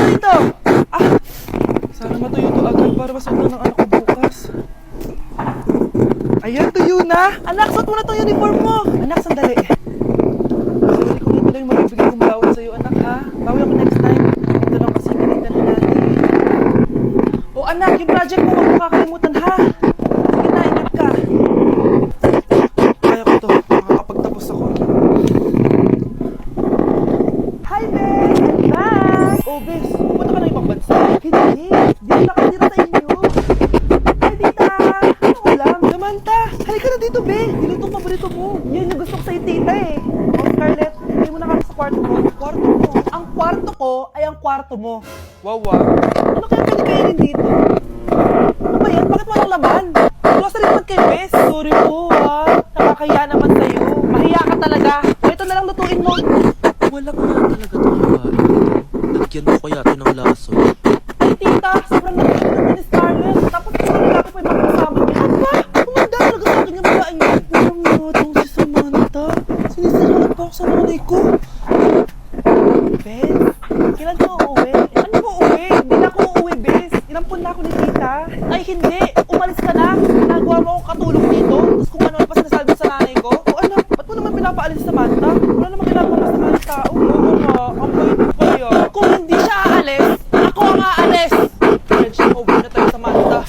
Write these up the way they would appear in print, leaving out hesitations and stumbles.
dito! Ah! Sana matuyo to agad para masuot ng anak ko bukas. Ayan, tuyo na! Anak, suot mo na tong uniform mo! Anak, sandali. Sandali ko nga pala yung mabibigay kong bawat sa'yo, anak ha. Bawi ako next time. Ito lang kasi kinitan na natin. O anak, yung project mo, huwag mo kakalimutan ha. Sige na, ingat ka. Kaya ko to, makakapagtapos ako. Hi, Bes! I'm back! Oh, Bes, pumunta ka ng ibang bansa? Hindi, di ko nakatira sa inyo. Hi, tita! Ano ulam? Samantha, halika na dito, Be. Niluto ang paborito mo. Yan yung gusto ko sa'yo, tita eh. Oh, Scarlett, hindi mo na kami sa kwarto mo. Kwarto mo? Ang kwarto ko ay ang kwarto mo. Wawa. Ano kaya pwede kainin dito? Ano ba yan? Bakit walang laman? Grocery naman kayo, Bes. Sorry po, ha. Nakakahiya naman sa'yo. Mahiya ka talaga. O, ito na lang lutuin mo. Wala ka nga talaga itong hawain ito. Lagyan mo kaya ito ng laso. Ay, tita, sobrang nagiging naman ni Scarlett. Tapos sobrang lalaki pa yung mga kasama niya. Ano ba? Kumanda talaga sa akin yung magaan niya. Parang nga itong si Samantha. Sinisirangan pa ako sa nanay ko. Bes, kailan ka uuwi? Ano mo uuwi? Hindi na ako uuwi, Bes. Inampun na ako ni tita. Ay, hindi. Umalis ka na. Nagawa mo akong katulong dito. Tapos kung ano pa sinasabi sa nanay ko. O anak, ba't mo naman pinapaalis si Samantha? Wala naman ginagawa sa mga tao. Oo nga, ang bait mo kaya. Kung hindi siya aalis, ako ang aalis. Friendship over na tayo, Samantha.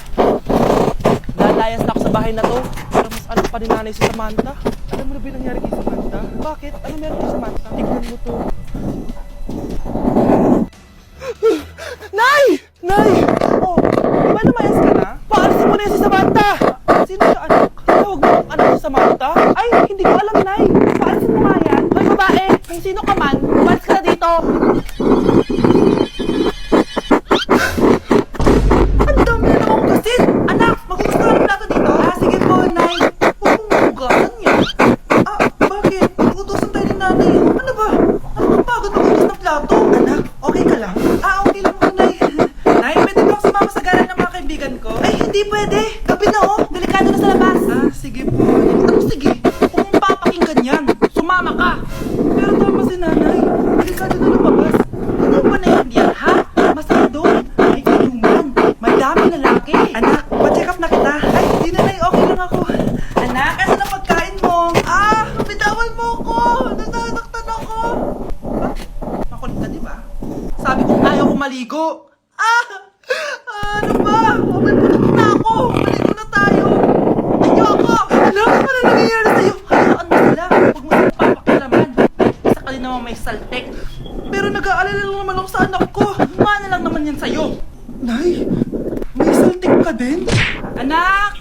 Lalayas na ako sa bahay na to. Para mas alam pa ni nanay si Samantha. Alam mo na ba yung nangyari kay Samantha? Bakit? Ano meron kay Samantha? Tignan mo to. Nay! Nay! Oh, di ba namayas ka na? Paalisin mo na yan si Samantha! Sino siya, anak? Tawag mo ang anak si Samantha? Ay, hindi ko alam, Nay. Paalisin mo nga yan. Hoy, babae! Kung sino ka man, umalis ka na dito! Ang dami na akong gasin! Anak, maghugas ka ng plato dito? Ah, sige po, Nay. Huwag mong mahugasan niya. Ah, bakit? Utusan tayo ni nanay. Ano ba? Nakakapagod maghugas ng plato. Anak, okay ka lang? Ah, okay lang ako, Nay. Nay, pwede ba ako sumama sa garan ng mga kaibigan ko? Ay, hindi pwede. Gabi na oh. Delikado na sa labas. Ah, sige po. Ano sige? Kung papakinggan yan, sumama ka. Pero tama si nanay. Delikado na lumabas. Hindi mo ba naiintindihan, ha? Masaya doon. May inuman. May daming lalaki. Anak, pa-check up na kita. Ay, hindi nanay. Okay lang ako. Anak, ano na pagkain mo? Ah, bitawan mo ko. Nananaktan ako. Ah, makulit ka, di ba? Sabi kong ayaw ko maligo. Ah! Ano ba? May putok na ako. Maligo na tayo. Ayoko. Anak, ano nangyayari sa'yo? Hayaan mo sila. Huwag mo silang papakilaman. Isa ka din naman may saltek. Pero nag-aalala lang naman ako sa anak ko. Mana lang naman yan sa'yo. Nay, may saltek ka din? Anak!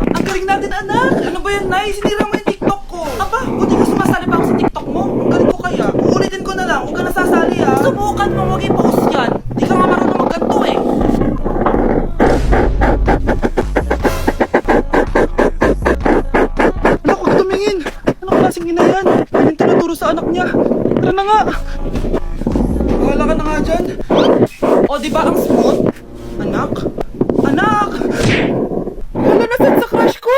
Ang galing natin, anak! Ano ba yan, Nay? Sinira mo yung TikTok ko. Aba, buti ka sumasali pa ako sa TikTok mo. Ang galing ko kaya. Uulitin ko na lang. Huwag ka nasasali, ha? Subukan mo, huwag i-post yan. Di ka nga marunong magganto, eh. Anak, huwag tumingin. Anong klaseng ina yan? Anong tinuturo sa anak niya? Tara na nga. Bahala ka na nga dyan. O, di ba ang smooth? Anak? Anak! Hala, nasan sa crush ko?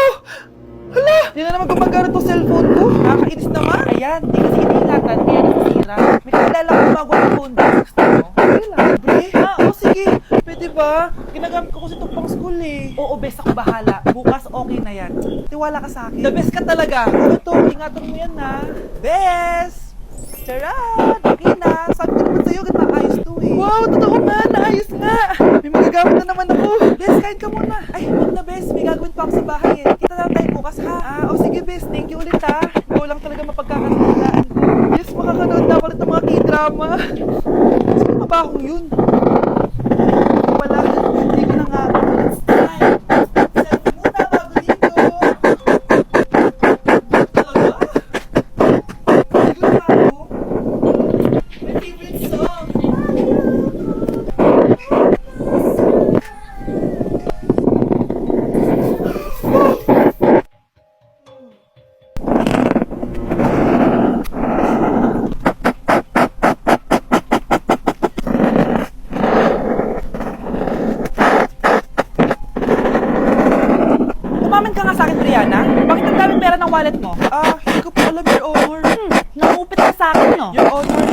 Hala! Di na naman gumagana tong cellphone ko. Nakakainis naman. Ayan, di kasi iniingatan, kaya nasisira. May kakilala ko bago ang phone box. Gusto mo? Okay lang. Bre? Ah, o sige. Pwede ba? Ginagamit ko kasi itong pang school eh. Oo, best ako bahala. Bukas okay na yan. Tiwala ka sa akin. The best ka talaga. Ano to? Ingatan mo yan na. Best! Charot! Okay na. Sabi ko naman sa'yo, ganda ayos to eh. Wow, totoo nga. Naayos nga. May magagamit na naman ako. Bes, kain ka muna. Ay, huwag na, Bes. May gagawin pa ako sa bahay eh. Kita lang tayo bukas ha. Ah, o sige, Bes. Thank you ulit ha. Ikaw lang talaga mapagkakatiwalaan ko. Yes, makakanood na ulit ng mga k-drama. Sino pa ba akong yun? Wala. Hindi ko na nga. It's time. Selfie muna bago dito. Talaga? Hindi ko na ako. My favorite song. Umamin ka nga sa akin, Brianna. Bakit ang daming pera ng wallet mo? Hindi ko po alam, Your Honor. Nangupit ka sa akin, no? Your Honor,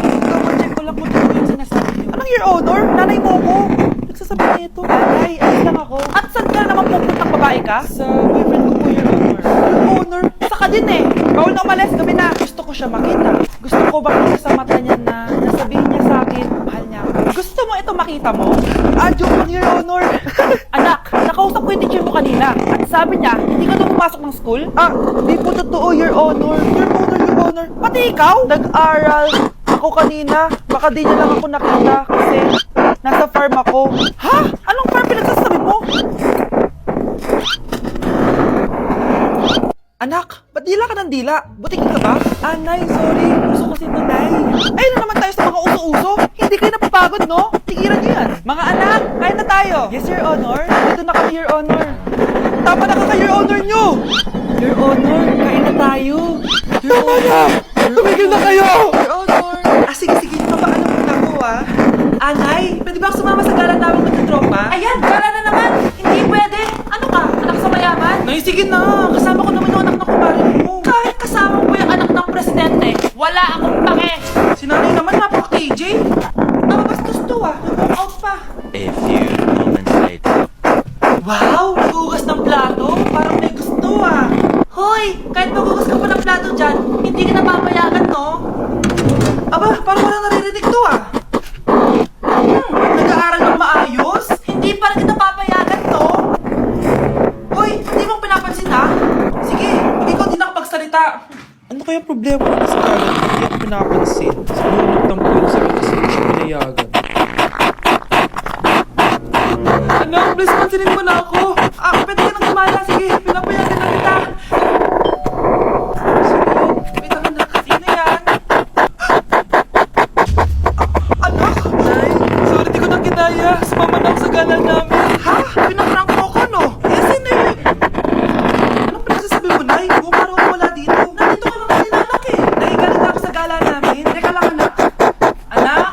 check ko lang kung totoo yung sinasabi niyo. Anong Your Honor? Nanay mo ko. Nagsasabi niya ito. Ay, alis lang ako. At saan ka naman pupuntang babae ka? Sa boyfriend ko po, Your Honor. Your Honor? Saka din eh. Bawal na umalis, gabi na. Gusto ko siya makita. Gusto ko makita sa mata niya na nasabihin niya sa akin, mahal niya ako. Gusto mo ito makita mo? Joke lang, Your Honor. Anak, nakausap ko yung teacher mo kanina. At sabi niya, hindi ka na pumasok ng school? Di po totoo, Your Honor. Your Honor, Your Honor. Pati ikaw? Nag-aral ako kanina. Baka di niya lang ako nakita kasi nasa farm ako. Ha? Anong farm pinagsasabi mo? Anak, ba't dila ka ng dila? Butikin ka ba? Nay, sorry. Uso kasi ito, Nay. Ayun na naman tayo sa mga uso-uso. Hindi kayo napapagod, no? Tigilan niyo yan. Mga anak, kain na tayo. Yes, Your Honor. Dito na kami, Your Honor. Tama na ka, Your Honor nyo. Your Honor, kain na tayo. Tama na! Tumigil na kayo! Your Honor. Sige. Papaano muna ako, Nay, pwede ba ako sumama sa gala tawag magkatropa? Ayan, gala na naman. Hindi pwede. Ano ka? Anak sa mayaman? Nay, sige na. Kasama ko naman yung anak ng kumari mo. Kahit kasama mo yung anak ng presidente, wala akong pake. Si nanay naman, napaka-KJ. Nakabastos to, Nag-walk out pa. A few moments later. Wow! Nagugas ng plato? Parang may gusto, Hoy! Kahit magugas ka pa ng plato dyan, hindi ka napapayagan, no? Aba, parang walang naririnig to, Nag-aaral ng maayos? Hindi pa rin kita papayagan, no? Hoy, hindi mong pinapansin, Sige, hindi ko din ako magsalita. Ano kaya problema ko sa Scarlett? Hindi ako pinapansin. Siguro nagtampo yun sa kasi hindi siya pinayagan. Anak, please pansinin mo na ako. Pwede ka nang gumala. Sige, pinapayagan na kita. Sige, wait lang, anak. Sino yan? Anak? Nay, sorry, di ko na kinaya. Sumama na ako sa gala namin. Ha? Pinaprank mo ako, no? Sino yun? Anong pinagsasabi mo, Nay? Bumaro ako wala dito. Nandito ka lang kanina, anak Nay, galing na ako sa gala namin. Teka lang, anak. Anak?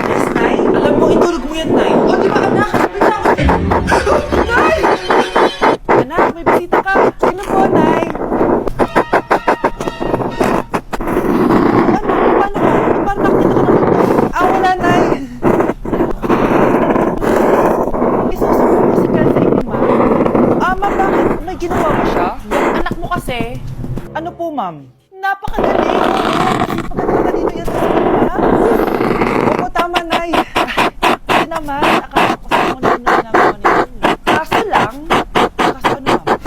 Yes, Nay? Alam mo, itulog mo yan, Nay. O, di ba, anak? Bigla ako. Nay! Anak, may bisita ka. Sino po, Nay? Paano ka? Paano nakita ka naman? Wala, Nay. Isusunod mo si Carl sa inyo, ma'am. Ma'am, bakit? May ginawa mo siya? Yung anak mo kasi. Ano po, ma'am? Napakagaling. Masipag at matalino yan sa school, ma'am. Opo, tama, Nay. Hindi naman. Akala ko sa mga nalaman nito. Kaso lang, kaso ano, ma'am?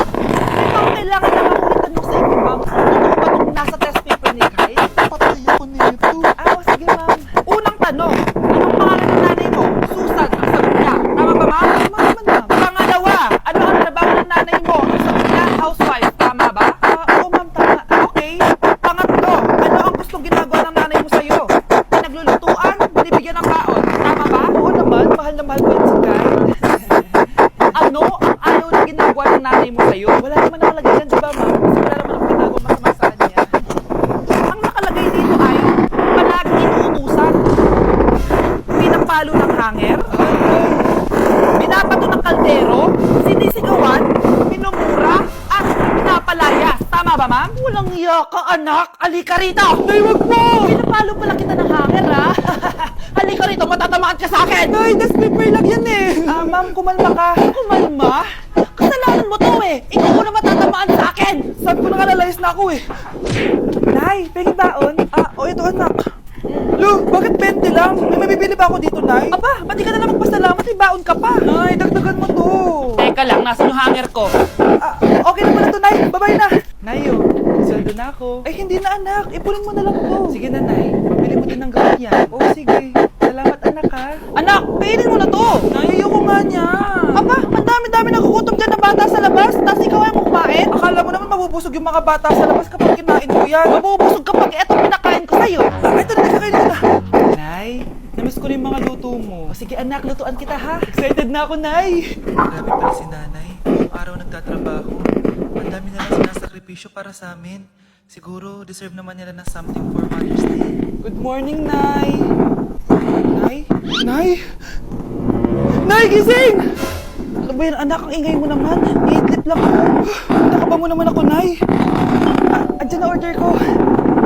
Ikaw kailangan na makulitan mo sa inyo, ma'am. Kung totoo ba itong nasa test paper ni Kyle? Patay ako nito. Sige, ma'am. Unang tanong, anong pangalan ng nanay mo? Susan, ang sagot niya. Tama ba, ma'am? Tama naman, ma'am. Pangalawa, ano ang trabaho ng nanay mo? Ang sagot niya, housewife. Tama ba? Oo, ma'am, tama. Okay. Pangatlo, ano ang gustong ginagawa ng nanay mo sa'yo? Pinaglulutuan, binibigyan ng baon. Tama ba? Oo naman, mahal na mahal ko yun si Kyle. Ano ang ayaw na ginagawa ng nanay mo sa'yo? Wala naman nakalagay yan, di ba, ma'am? Kasi wala naman akong ginagawa masama sa kanya. Ang nakalagay dito ay palagi inuutusan. Pinapalo ng hanger, binabato ng kaldero, sinisigawan, minumura, at pinapalayas. Tama ba, ma'am? Walang iya ka, anak. Halika rito! Nay, wag mo! Pinapalo pala kita ng hanger, Halika rito, matatamaan ka sa akin! Nay, das paper lang yan ma'am, kumalma ka. Kumalma? Kasalanan mo to Ikaw ko na matatamaan sa akin! Sabi ko na kalalayas na ako Nay, pwede baon? Ito anak. Lo, bakit 20 lang? May mabibili ba ako dito, Nay? Aba, ba't di ka na lang magpasalamat? May baon ka pa. Nay, dagdagan mo to. Teka lang, nasa yung hanger ko. Okay na pala to, Nay. Babay na. Nay, sweldo na ako. Ay, hindi na, anak. Ipunin mo na lang to. Sige na, Nay. Pabili mo din ng gamit yan. Sige. Salamat, anak, ha. Anak, kainin mo na to. Nay, ayoko nga niya. Aba, ang dami-dami nakukutom dyan na bata sa labas. Tapos ikaw ay mo kumain. Akala mo naman mabubusog yung mga bata sa labas kapag kinain ko yan. Mabubusog kapag etong pinakain ko sa'yo. Ito na, kakainin ko na. Nay, namiss ko na yung mga luto mo. Sige anak, lutuan kita ha. Excited na ako, Nay. Grabe pala si nanay. Buong araw nagtatrabaho. Ang dami na lang sinasakripisyo para sa amin. Siguro, deserve naman nila ng something for Mother's Day. Good morning, Nay. Nay? Nay? Nay, gising! Ano ba yan, anak? Ang ingay mo naman. I-idlip lang ako. Nakaba mo naman ako, Nay. Andyan na order ko.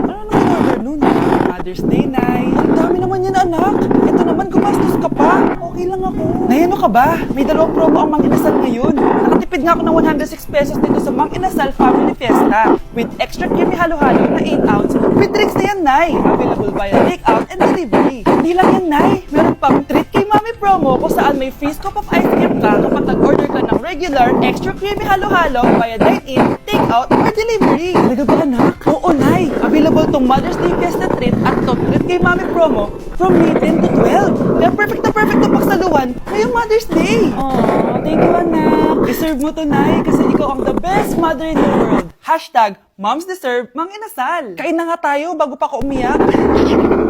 Ano nang in-order nun? Mother's Day, Nay. Ang dami naman yan, anak. Ito naman, gumastos ka pa. Okay lang ako. Nay, ano ka ba? May dalawang promo ang Mang Inasal ngayon. Nakatipid nga ako ng 106 pesos dito sa Mang Inasal Family Fiesta with extra creamy halo-halo na 8 ounce with drinks na yan, Nay. Available via take-out and delivery. Hindi lang yan, Nay. Meron pang treat kay Mami promo kung saan may free scoop of ice cream ka kapag nag-order ka ng regular extra creamy halo-halo via dine-in, take-out, or delivery. Talaga ba, anak? Oo, Nay. Available tong Mother's Day Fiesta treat at top treat kay Mami promo from May 10 to 12. Kaya perfect na pagsaluhan ngayong Mother's Day. Aww, thank you, anak. Deserve mo to, Nay, kasi ikaw ang the best mother in the world. Hashtag Moms Deserve Mang Inasal. Kain na nga tayo bago pa ako umiyak.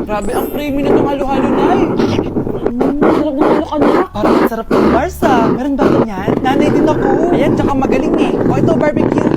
Grabe ang creamy na itong halo-halo, Nay. Sarap ng alok, anak. Parang ang sarap ng Barsa. Meron ba ganyan? Nanay din ako. Ayan, tsaka magaling eh. O ito, barbecue.